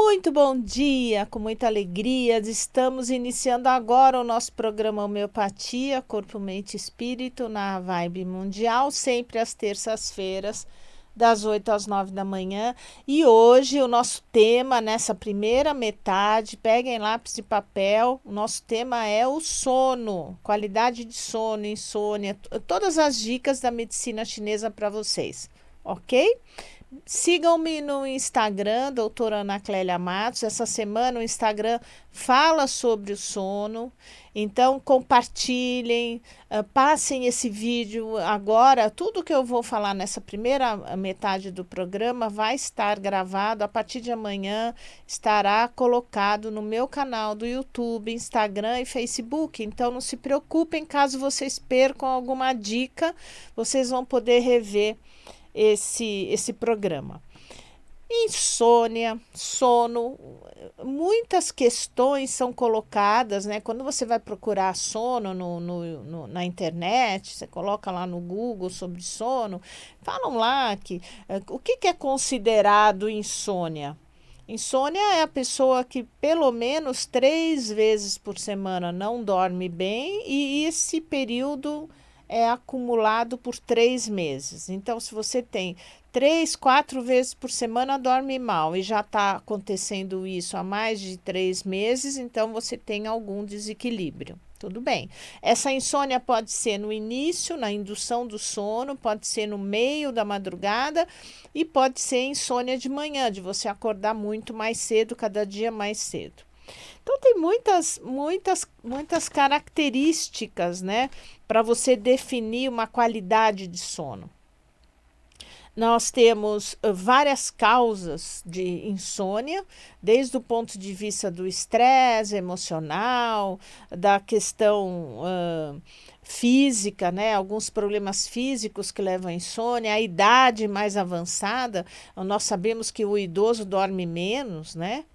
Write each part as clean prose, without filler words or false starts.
Muito bom dia, com muita alegria. Estamos iniciando agora o nosso programa Homeopatia, Corpo, Mente e Espírito, na Vibe Mundial, sempre às terças-feiras, das 8 às 9 da manhã. E hoje o nosso tema, nessa primeira metade, peguem lápis e papel, o nosso tema é o sono, qualidade de sono, insônia, todas as dicas da medicina chinesa para vocês, ok? Sigam-me no Instagram, doutora Ana Clélia Matos. Essa semana o Instagram fala sobre o sono, então compartilhem, passem esse vídeo agora. Tudo que eu vou falar nessa primeira metade do programa vai estar gravado. A partir de amanhã estará colocado no meu canal do YouTube, Instagram e Facebook. Então não se preocupem, caso vocês percam alguma dica, vocês vão poder rever esse programa. Insônia, sono, muitas questões são colocadas, né? Quando você vai procurar sono na internet, você coloca lá no Google sobre sono, falam lá que o que é considerado insônia? Insônia é a pessoa que pelo menos 3 vezes por semana não dorme bem e esse período é acumulado por 3 meses. Então, se você tem 3, 4 vezes por semana dorme mal e já está acontecendo isso há mais de 3 meses, então você tem algum desequilíbrio. Tudo bem. Essa insônia pode ser no início, na indução do sono, pode ser no meio da madrugada e pode ser insônia de manhã, de você acordar muito mais cedo, cada dia mais cedo. Então tem muitas características, né, para você definir uma qualidade de sono. Nós temos várias causas de insônia, desde o ponto de vista do estresse emocional, da questão física, né? Alguns problemas físicos que levam à insônia, a idade mais avançada. Nós sabemos que o idoso dorme menos, né?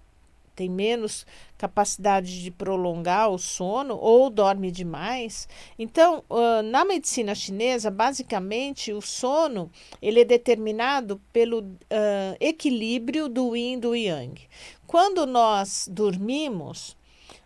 Tem menos capacidade de prolongar o sono ou dorme demais. Então, na medicina chinesa, basicamente, o sono ele é determinado pelo equilíbrio do yin e do yang. Quando nós dormimos,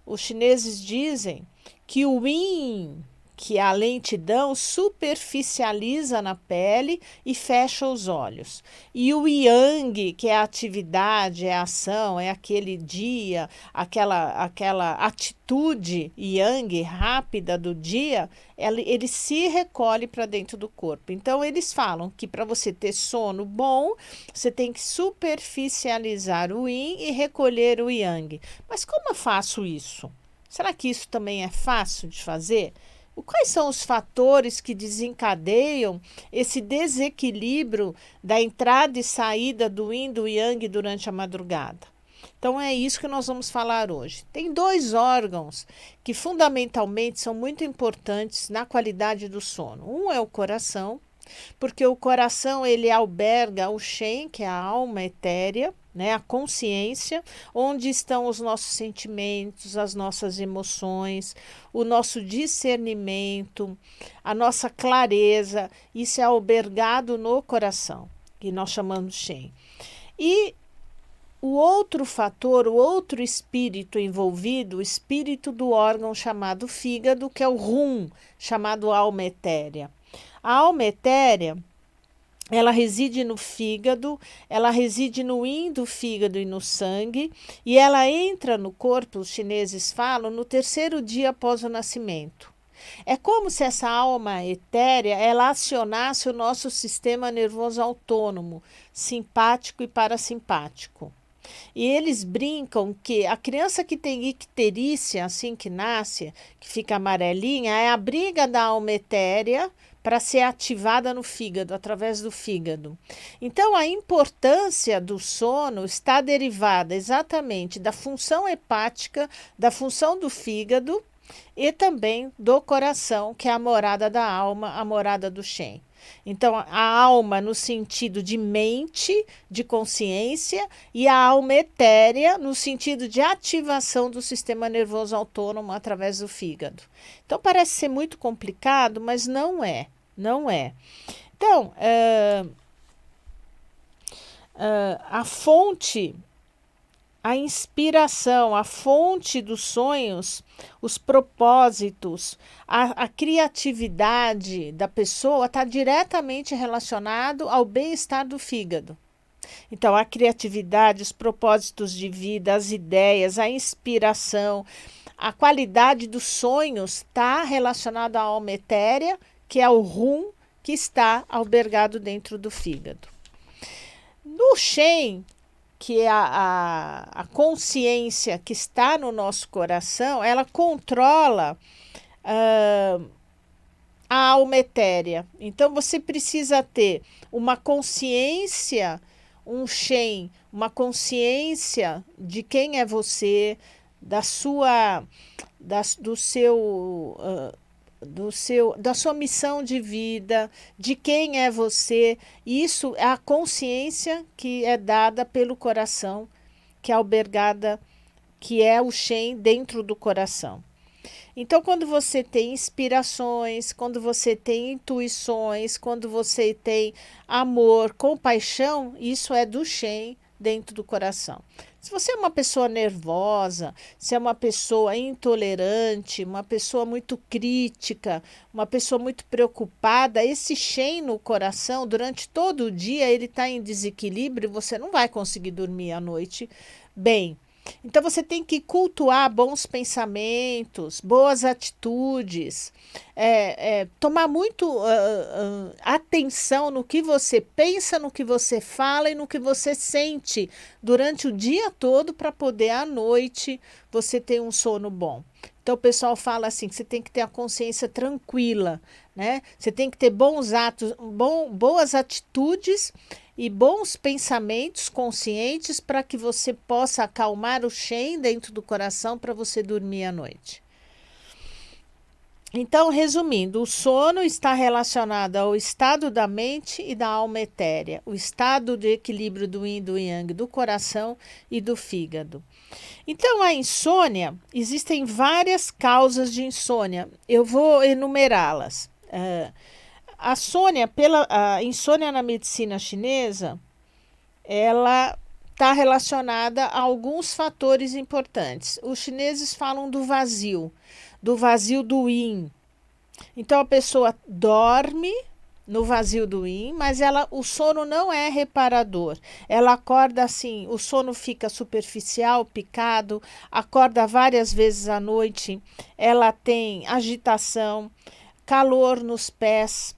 os chineses dizem que o yin, que é a lentidão, superficializa na pele e fecha os olhos. E o yang, que é a atividade, é a ação, é aquele dia, aquela atitude yang rápida do dia, ele se recolhe para dentro do corpo. Então, eles falam que para você ter sono bom, você tem que superficializar o yin e recolher o yang. Mas como eu faço isso? Será que isso também é fácil de fazer? Quais são os fatores que desencadeiam esse desequilíbrio da entrada e saída do yin e do yang durante a madrugada? Então é isso que nós vamos falar hoje. Tem 2 órgãos que fundamentalmente são muito importantes na qualidade do sono. Um é o coração, porque o coração ele alberga o Shen, que é a alma etérea, né, a consciência, onde estão os nossos sentimentos, as nossas emoções, o nosso discernimento, a nossa clareza, isso é albergado no coração, que nós chamamos de Shen. E o outro fator, o outro espírito envolvido, o espírito do órgão chamado fígado, que é o Rum, chamado alma etérea. A alma etérea, ela reside no fígado, ela reside no yin do fígado e no sangue, e ela entra no corpo, os chineses falam, no 3º dia após o nascimento. É como se essa alma etérea, ela acionasse o nosso sistema nervoso autônomo, simpático e parasimpático. E eles brincam que a criança que tem icterícia, assim que nasce, que fica amarelinha, é a briga da alma etérea para ser ativada no fígado, através do fígado. Então, a importância do sono está derivada exatamente da função hepática, da função do fígado e também do coração, que é a morada da alma, a morada do Shen. Então, a alma no sentido de mente, de consciência, e a alma etérea no sentido de ativação do sistema nervoso autônomo através do fígado. Então, parece ser muito complicado, mas não é. Não é. Então, a fonte a inspiração, a fonte dos sonhos, os propósitos, a criatividade da pessoa está diretamente relacionado ao bem-estar do fígado. Então, a criatividade, os propósitos de vida, as ideias, a inspiração, a qualidade dos sonhos está relacionada à alma etérea, que é o rum que está albergado dentro do fígado. No Shen, que é a consciência que está no nosso coração, ela controla a alma etérea. Então, você precisa ter uma consciência, um Shen, uma consciência de quem é você, da sua missão de vida, de quem é você. Isso é a consciência que é dada pelo coração, que é albergada, que é o Shen dentro do coração. Então, quando você tem inspirações, quando você tem intuições, quando você tem amor, compaixão, isso é do Shen dentro do coração. Se você é uma pessoa nervosa, se é uma pessoa intolerante, uma pessoa muito crítica, uma pessoa muito preocupada, esse Shen no coração, durante todo o dia, ele está em desequilíbrio, você não vai conseguir dormir à noite bem. Então, você tem que cultuar bons pensamentos, boas atitudes, tomar muito atenção no que você pensa, no que você fala e no que você sente durante o dia todo para poder, à noite, você ter um sono bom. Então, o pessoal fala assim, que você tem que ter a consciência tranquila, né? Você tem que ter bons atos, boas atitudes e bons pensamentos conscientes para que você possa acalmar o Shen dentro do coração para você dormir à noite. Então, resumindo, o sono está relacionado ao estado da mente e da alma etérea, o estado de equilíbrio do Yin e do Yang, do coração e do fígado. Então, a insônia, existem várias causas de insônia, eu vou enumerá-las. A insônia na medicina chinesa, ela está relacionada a alguns fatores importantes. Os chineses falam do vazio do Yin. Então, a pessoa dorme no vazio do Yin, mas o sono não é reparador. Ela acorda assim, o sono fica superficial, picado, acorda várias vezes à noite, ela tem agitação, calor nos pés,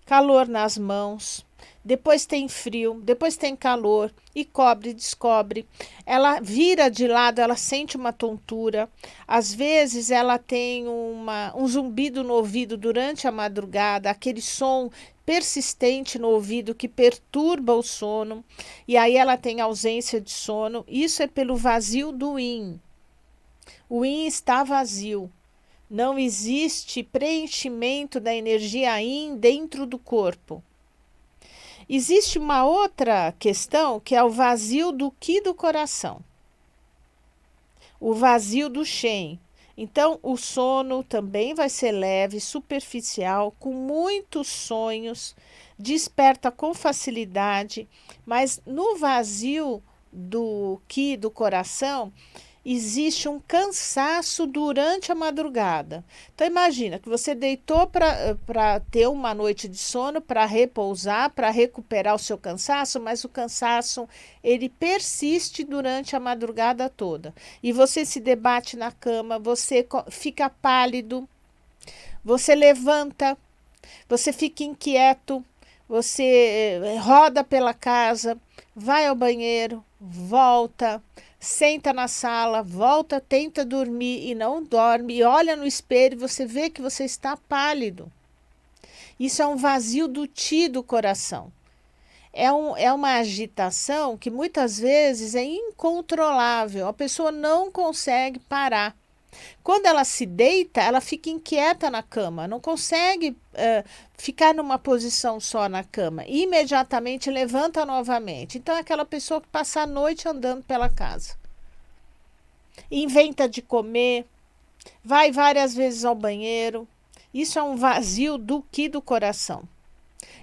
calor nas mãos, depois tem frio, depois tem calor e cobre, descobre. Ela vira de lado, ela sente uma tontura. Às vezes ela tem um zumbido no ouvido durante a madrugada, aquele som persistente no ouvido que perturba o sono. E aí ela tem ausência de sono. Isso é pelo vazio do Yin. O Yin está vazio. Não existe preenchimento da energia Yin dentro do corpo. Existe uma outra questão que é o vazio do Qi do coração. O vazio do Shen. Então, o sono também vai ser leve, superficial, com muitos sonhos, desperta com facilidade, mas no vazio do Qi do coração, existe um cansaço durante a madrugada. Então, imagina que você deitou para ter uma noite de sono, para repousar, para recuperar o seu cansaço, mas o cansaço, ele persiste durante a madrugada toda. E você se debate na cama, você fica pálido, você levanta, você fica inquieto, você roda pela casa, vai ao banheiro, volta, senta na sala, volta, tenta dormir e não dorme, e olha no espelho e você vê que você está pálido. Isso é um vazio do Qi do coração. É uma agitação que muitas vezes é incontrolável, a pessoa não consegue parar. Quando ela se deita, ela fica inquieta na cama, não consegue ficar numa posição só na cama. Imediatamente levanta novamente. Então, é aquela pessoa que passa a noite andando pela casa. Inventa de comer, vai várias vezes ao banheiro. Isso é um vazio do Qi do coração.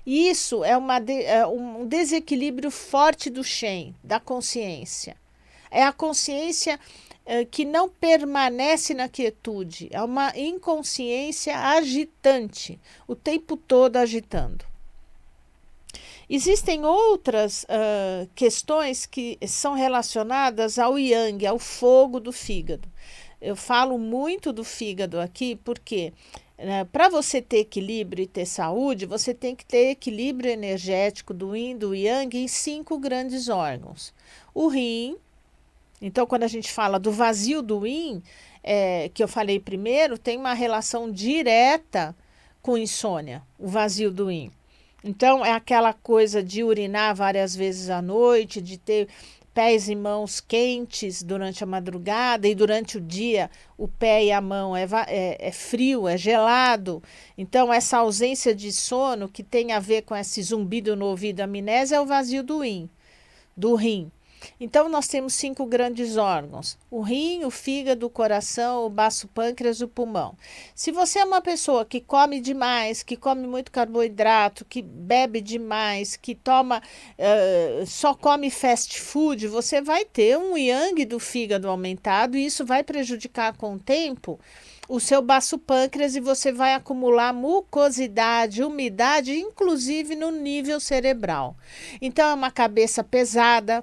Isso é um desequilíbrio forte do Shen, da consciência. é a consciência que não permanece na quietude, é uma inconsciência agitante, o tempo todo agitando. Existem outras questões que são relacionadas ao yang, ao fogo do fígado. Eu falo muito do fígado aqui porque para você ter equilíbrio e ter saúde, você tem que ter equilíbrio energético do yin, do yang em 5 grandes órgãos. O rim. Então, quando a gente fala do vazio do yin, que eu falei primeiro, tem uma relação direta com insônia, o vazio do yin. Então, é aquela coisa de urinar várias vezes à noite, de ter pés e mãos quentes durante a madrugada, e durante o dia o pé e a mão é frio, é gelado. Então, essa ausência de sono que tem a ver com esse zumbido no ouvido, amnésia, é o vazio do yin, do rim. Então, nós temos 5 grandes órgãos: o rim, o fígado, o coração, o baço pâncreas e o pulmão. Se você é uma pessoa que come demais, que come muito carboidrato, que bebe demais, que toma, só come fast food, você vai ter um yang do fígado aumentado, e isso vai prejudicar com o tempo o seu baço pâncreas, e você vai acumular mucosidade, umidade, inclusive no nível cerebral. Então, é uma cabeça pesada,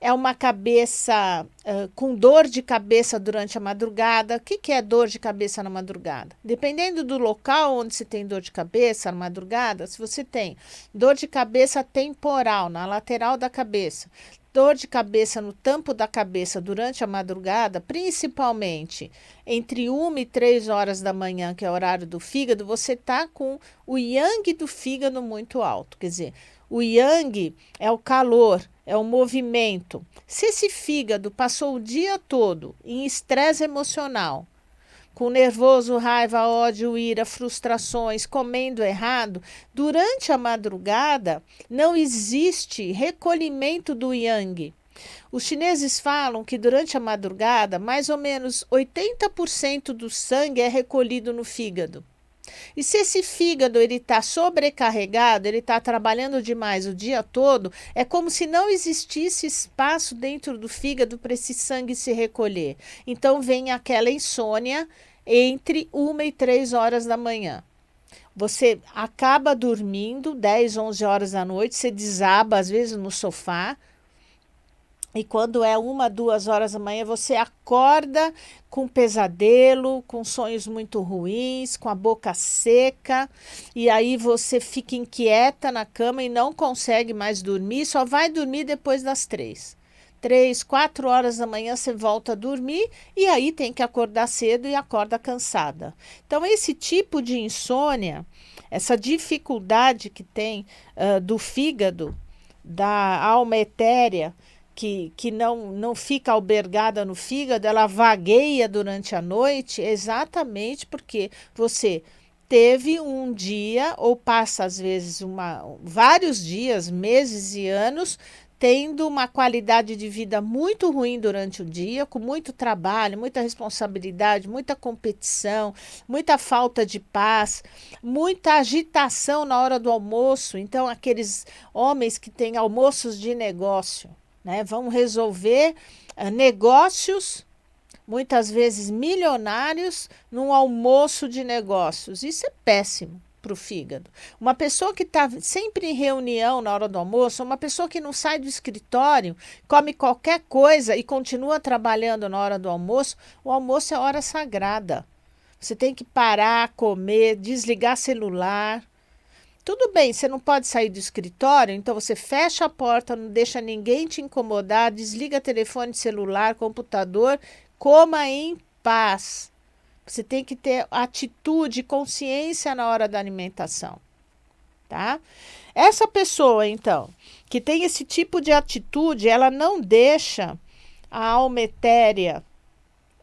é uma cabeça com dor de cabeça durante a madrugada. O que é dor de cabeça na madrugada? Dependendo do local onde você tem dor de cabeça na madrugada, se você tem dor de cabeça temporal, na lateral da cabeça, dor de cabeça no tampo da cabeça durante a madrugada, principalmente entre 1 e 3 horas da manhã, que é o horário do fígado, você está com o yang do fígado muito alto. Quer dizer, o yang é o calor, é o movimento. Se esse fígado passou o dia todo em estresse emocional, com nervoso, raiva, ódio, ira, frustrações, comendo errado, durante a madrugada não existe recolhimento do yang. Os chineses falam que durante a madrugada, mais ou menos 80% do sangue é recolhido no fígado. E se esse fígado está sobrecarregado, ele está trabalhando demais o dia todo, é como se não existisse espaço dentro do fígado para esse sangue se recolher. Então vem aquela insônia entre 1 e 3 horas da manhã. Você acaba dormindo 10, 11 horas da noite, você desaba às vezes no sofá. E quando é 1, 2 horas da manhã, você acorda com pesadelo, com sonhos muito ruins, com a boca seca. E aí você fica inquieta na cama e não consegue mais dormir, só vai dormir depois das 3. 3, 4 horas da manhã você volta a dormir e aí tem que acordar cedo e acorda cansada. Então, esse tipo de insônia, essa dificuldade que tem do fígado, da alma etérea, que não fica albergada no fígado, ela vagueia durante a noite, exatamente porque você teve um dia, ou passa às vezes vários dias, meses e anos, tendo uma qualidade de vida muito ruim durante o dia, com muito trabalho, muita responsabilidade, muita competição, muita falta de paz, muita agitação na hora do almoço. Então, aqueles homens que têm almoços de negócio, né, vão resolver negócios, muitas vezes milionários, num almoço de negócios. Isso é péssimo para o fígado. Uma pessoa que está sempre em reunião na hora do almoço, uma pessoa que não sai do escritório, come qualquer coisa e continua trabalhando na hora do almoço, o almoço é hora sagrada. Você tem que parar, comer, desligar celular. Tudo bem, você não pode sair do escritório, então você fecha a porta, não deixa ninguém te incomodar, desliga telefone, celular, computador, coma em paz. Você tem que ter atitude, consciência na hora da alimentação, tá? Essa pessoa, então, que tem esse tipo de atitude, ela não deixa a alma etérea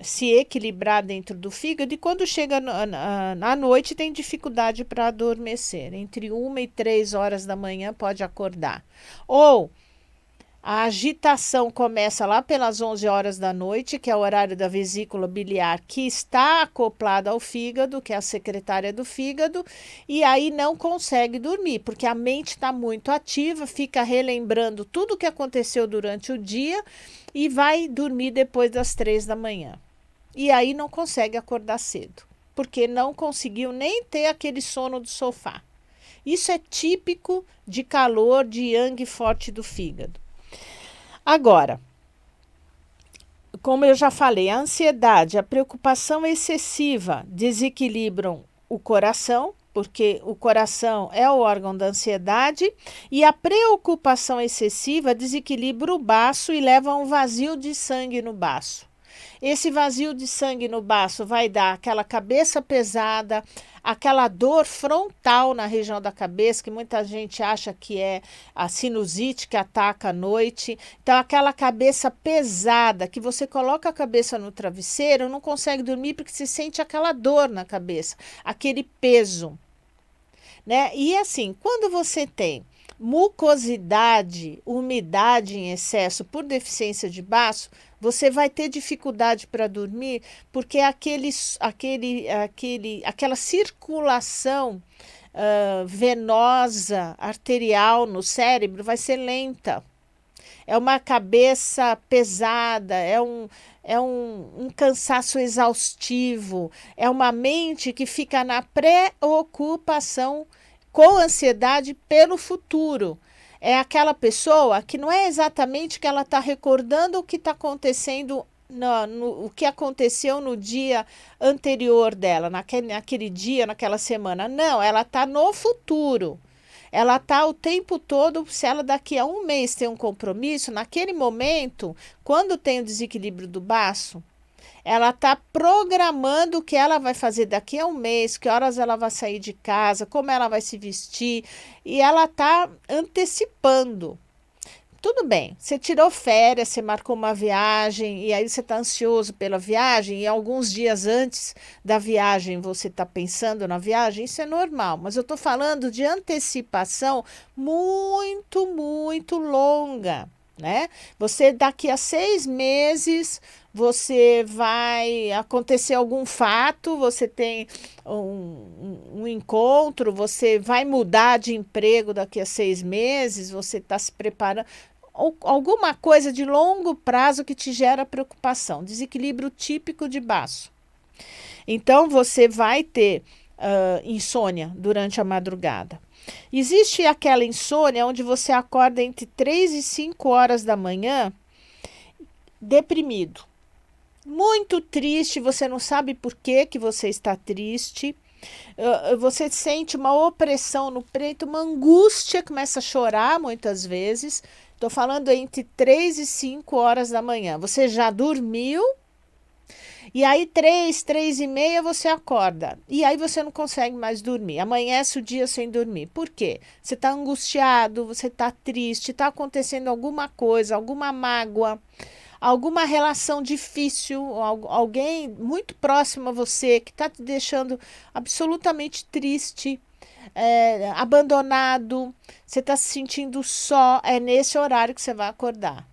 se equilibrar dentro do fígado, e quando chega à noite tem dificuldade para adormecer. Entre 1 e 3 horas da manhã pode acordar. Ou A agitação começa lá pelas 11 horas da noite, que é o horário da vesícula biliar, que está acoplada ao fígado, que é a secretária do fígado, e aí não consegue dormir, porque a mente está muito ativa, fica relembrando tudo o que aconteceu durante o dia e vai dormir depois das 3 da manhã. E aí não consegue acordar cedo, porque não conseguiu nem ter aquele sono do sofá. Isso é típico de calor, de yang forte do fígado. Agora, como eu já falei, a ansiedade, a preocupação excessiva desequilibram o coração, porque o coração é o órgão da ansiedade, e a preocupação excessiva desequilibra o baço e leva a um vazio de sangue no baço. Esse vazio de sangue no baço vai dar aquela cabeça pesada, aquela dor frontal na região da cabeça, que muita gente acha que é a sinusite que ataca à noite. Então, aquela cabeça pesada, que você coloca a cabeça no travesseiro, não consegue dormir porque se sente aquela dor na cabeça, aquele peso, né? E assim, quando você tem mucosidade, umidade em excesso por deficiência de baço, você vai ter dificuldade para dormir, porque aquela circulação venosa, arterial no cérebro vai ser lenta. É uma cabeça pesada, um cansaço exaustivo, é uma mente que fica na preocupação com ansiedade pelo futuro. É aquela pessoa que não é exatamente que ela está recordando o que está acontecendo, o que aconteceu no dia anterior dela, naquele dia, naquela semana. Não, ela está no futuro. Ela está o tempo todo, se ela daqui a um mês tem um compromisso, naquele momento, quando tem o desequilíbrio do baço, ela está programando o que ela vai fazer daqui a um mês, que horas ela vai sair de casa, como ela vai se vestir, e ela está antecipando. Tudo bem, você tirou férias, você marcou uma viagem e aí você está ansioso pela viagem e alguns dias antes da viagem você está pensando na viagem, isso é normal, mas eu estou falando de antecipação muito, muito longa, né? Você daqui a 6 meses você vai acontecer algum fato, você tem um encontro, você vai mudar de emprego daqui a 6 meses, você está se preparando alguma coisa de longo prazo que te gera preocupação, desequilíbrio típico de baço. Então, você vai ter insônia durante a madrugada. Existe aquela insônia onde você acorda entre 3 e 5 horas da manhã deprimido, muito triste, você não sabe por que você está triste. Você sente uma opressão no peito, uma angústia, começa a chorar muitas vezes. Estou falando entre 3 e 5 horas da manhã. Você já dormiu e aí 3 e meia você acorda. E aí você não consegue mais dormir. Amanhece o dia sem dormir. Por quê? Você está angustiado, você está triste, está acontecendo alguma coisa, alguma mágoa, alguma relação difícil, alguém muito próximo a você que está te deixando absolutamente triste, abandonado, você está se sentindo só, é nesse horário que você vai acordar,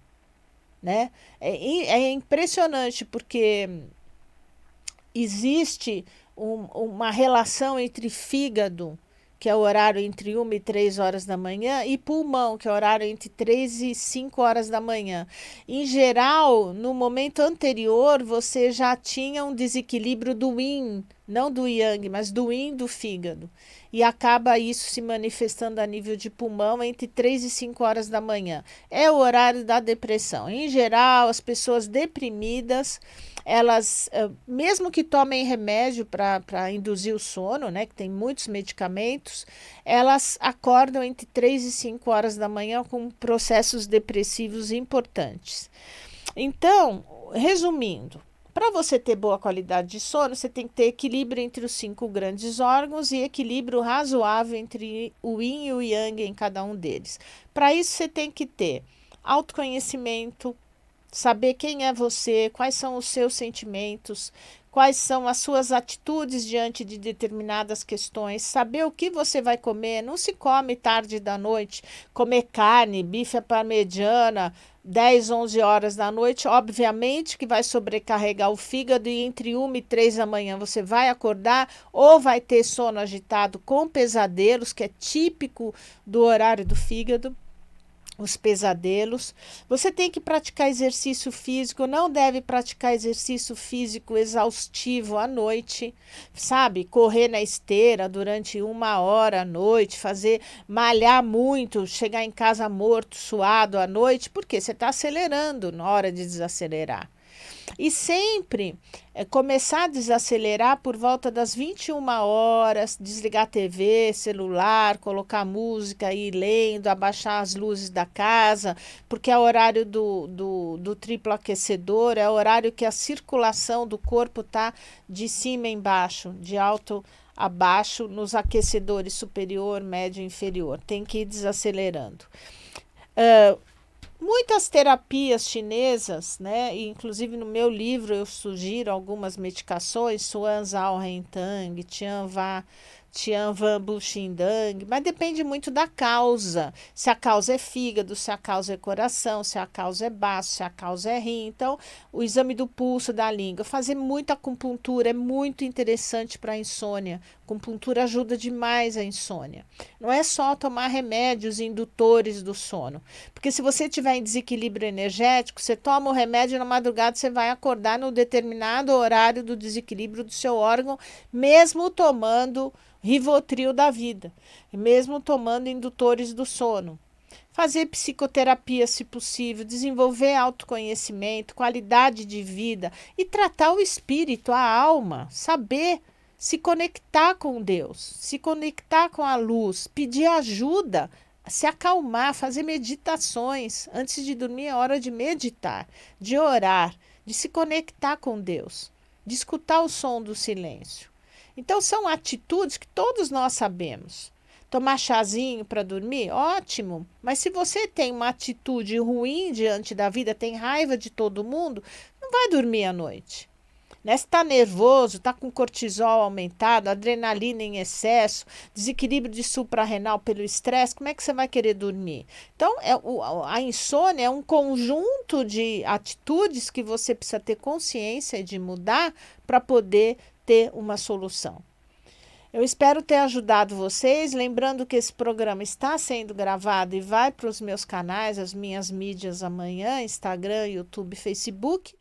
né? É impressionante porque existe uma relação entre fígado, que é o horário entre 1 e 3 horas da manhã, e pulmão, que é o horário entre 3 e 5 horas da manhã. Em geral, no momento anterior, você já tinha um desequilíbrio do yin, não do yang, mas do yin do fígado. E acaba isso se manifestando a nível de pulmão entre 3 e 5 horas da manhã. É o horário da depressão. Em geral, as pessoas deprimidas, elas, mesmo que tomem remédio para induzir o sono, né, que tem muitos medicamentos, elas acordam entre 3 e 5 horas da manhã com processos depressivos importantes. Então, resumindo, para você ter boa qualidade de sono, você tem que ter equilíbrio entre os 5 grandes órgãos e equilíbrio razoável entre o yin e o yang em cada um deles. Para isso, você tem que ter autoconhecimento, saber quem é você, quais são os seus sentimentos, quais são as suas atitudes diante de determinadas questões, saber o que você vai comer. Não se come tarde da noite, comer carne, bife à parmegiana, 10, 11 horas da noite, obviamente que vai sobrecarregar o fígado e entre 1 e 3 da manhã você vai acordar ou vai ter sono agitado com pesadelos, que é típico do horário do fígado. Os pesadelos. Você tem que praticar exercício físico, não deve praticar exercício físico exaustivo à noite, sabe? Correr na esteira durante 1 hora à noite, malhar muito, chegar em casa morto, suado à noite, porque você está acelerando na hora de desacelerar. E sempre começar a desacelerar por volta das 21 horas, desligar a TV, celular, colocar música, ir lendo, abaixar as luzes da casa, porque é o horário do triplo aquecedor, é o horário que a circulação do corpo está de cima embaixo, de alto a baixo, nos aquecedores superior, médio e inferior. Tem que ir desacelerando. Muitas terapias chinesas, né? E inclusive no meu livro eu sugiro algumas medicações, Xuan Zhao Ren Tang, Tian Van Bu Xindang, mas depende muito da causa. Se a causa é fígado, se a causa é coração, se a causa é baço, se a causa é rim. Então, o exame do pulso da língua, fazer muita acupuntura é muito interessante para a insônia. Acupuntura ajuda demais a insônia. Não é só tomar remédios indutores do sono, porque se você tiver em desequilíbrio energético, você toma o remédio na madrugada, você vai acordar no determinado horário do desequilíbrio do seu órgão, mesmo tomando Rivotril da vida, mesmo tomando indutores do sono. Fazer psicoterapia, se possível, desenvolver autoconhecimento, qualidade de vida e tratar o espírito, a alma, saber se conectar com Deus, se conectar com a luz, pedir ajuda, se acalmar, fazer meditações. Antes de dormir é hora de meditar, de orar, de se conectar com Deus, de escutar o som do silêncio. Então, são atitudes que todos nós sabemos. Tomar chazinho para dormir? Ótimo. Mas se você tem uma atitude ruim diante da vida, tem raiva de todo mundo, não vai dormir à noite. Né? Se está nervoso, está com cortisol aumentado, adrenalina em excesso, desequilíbrio de suprarrenal pelo estresse, como é que você vai querer dormir? Então, a insônia é um conjunto de atitudes que você precisa ter consciência de mudar para poder ter uma solução. Eu espero ter ajudado vocês, lembrando que esse programa está sendo gravado e vai para os meus canais, as minhas mídias amanhã, Instagram, YouTube, Facebook.